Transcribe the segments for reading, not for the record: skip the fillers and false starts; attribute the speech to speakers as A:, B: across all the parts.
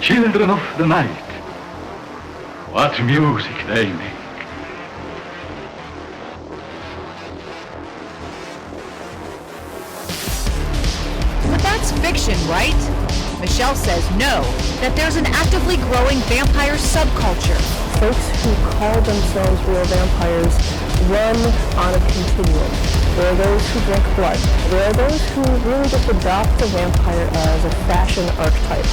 A: children of the night. What music they make.
B: But that's fiction, right? Michelle says no, that there's an actively growing vampire subculture.
C: Folks who call themselves real vampires run on a continuum. There are those who drink blood. There are those who really just adopt the vampire as a fashion archetype.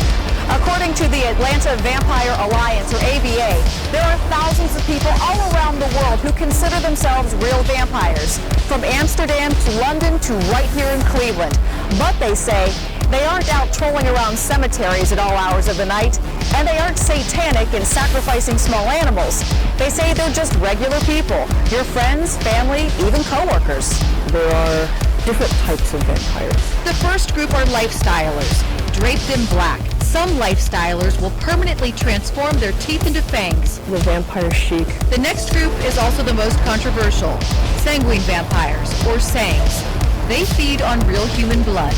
D: According to the Atlanta Vampire Alliance, or AVA, there are thousands of people all around the world who consider themselves real vampires, from Amsterdam to London to right here in Cleveland. But they say they aren't out trolling around cemeteries at all hours of the night, and they aren't satanic in sacrificing small animals. They say they're just regular people, your friends, family, even co-workers.
C: There are different types of vampires.
B: The first group are lifestylers, draped in black. Some lifestylers will permanently transform their teeth into fangs.
C: The vampire chic.
B: The next group is also the most controversial, sanguine vampires, or sangs. They feed on real human blood.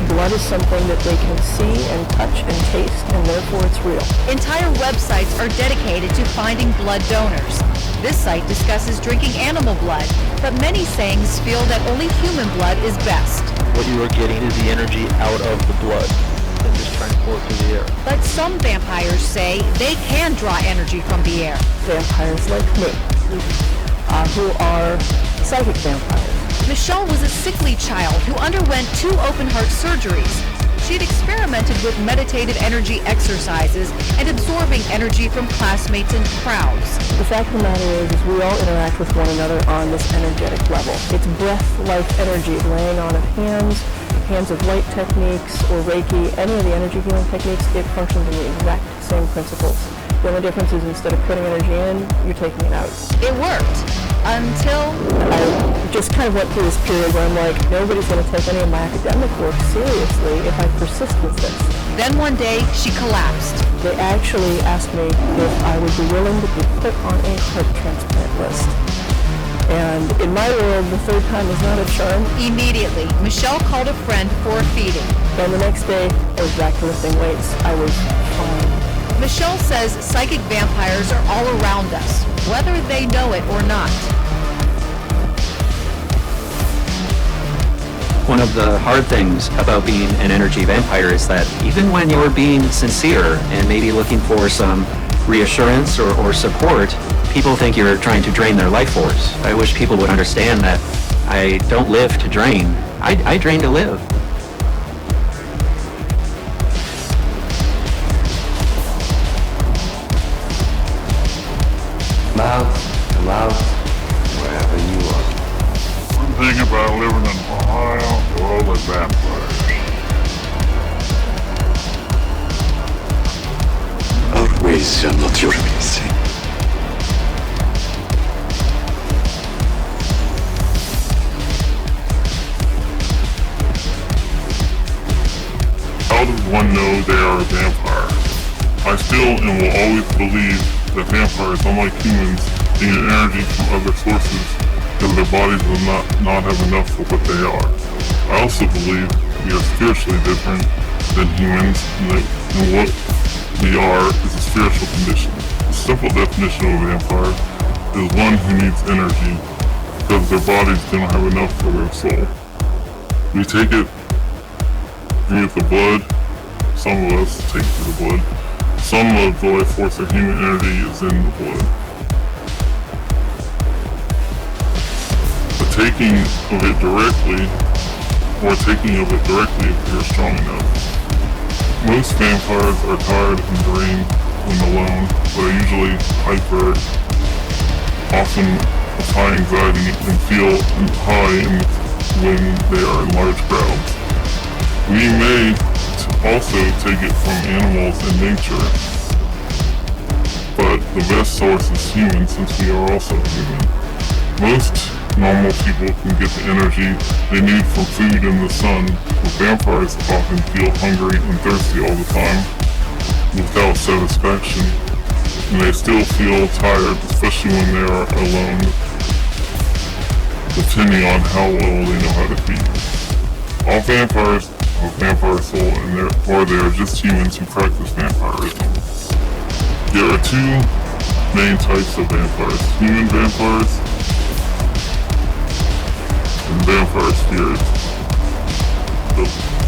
C: Blood is something that they can see and touch and taste, and therefore it's real.
B: Entire websites are dedicated to finding blood donors. This site discusses drinking animal blood, but many sangs feel that only human blood is best.
E: What you are getting is the energy out of the blood and just transport through the air.
B: But some vampires say they can draw energy from the air.
C: Vampires like me, who are psychic vampires.
B: Michelle was a sickly child who underwent 2 open-heart surgeries. She'd experimented with meditative energy exercises and absorbing energy from classmates and crowds.
C: The fact of the matter is we all interact with one another on this energetic level. It's breath-like energy, laying on of hands of light techniques, or Reiki, any of the energy healing techniques, it functions in the exact same principles. The only difference is instead of putting energy in, you're taking it out.
B: It worked. Until
C: I just kind of went through this period where I'm like, nobody's going to take any of my academic work seriously if I persist with this.
B: Then one day, she collapsed.
C: They actually asked me if I would be willing to be put on a heart transplant list. And in my world, the third time is not a charm.
B: Immediately, Michelle called a friend for a feeding.
C: And the next day, I was back to lifting weights. I was fine.
B: Michelle says psychic vampires are all around us, whether they know it or not.
F: One of the hard things about being an energy vampire is that even when you're being sincere and maybe looking for some reassurance or support, people think you're trying to drain their life force. I wish people would understand that I don't live to drain. I drain to live.
G: Come out, wherever you are.
H: One thing about living in Ohio, we're all the vampires.
G: Our ways are not your ways.
H: How does one know they are a vampire? I still and will always believe that vampires, unlike humans, need energy from other sources because their bodies will not have enough for what they are. I also believe we are spiritually different than humans, and what we are is a spiritual condition. The simple definition of a vampire is one who needs energy because their bodies don't have enough for their soul. We take it through the blood. Some of us take it through the blood. Some of the life force of human energy is in the blood. The taking of it directly, if you're strong enough. Most vampires are tired and drained when alone, but are usually hyper, often with high anxiety, and feel high when they are in large crowds. We may also take it from animals in nature, but the best source is human since we are also human. Most normal people can get the energy they need from food and the sun, but vampires often feel hungry and thirsty all the time without satisfaction, and they still feel tired, especially when they are alone, depending on how well they know how to feed. All vampires a vampire soul, or they are just humans who practice vampirism. There are two main types of vampires: human vampires and vampire spirits. The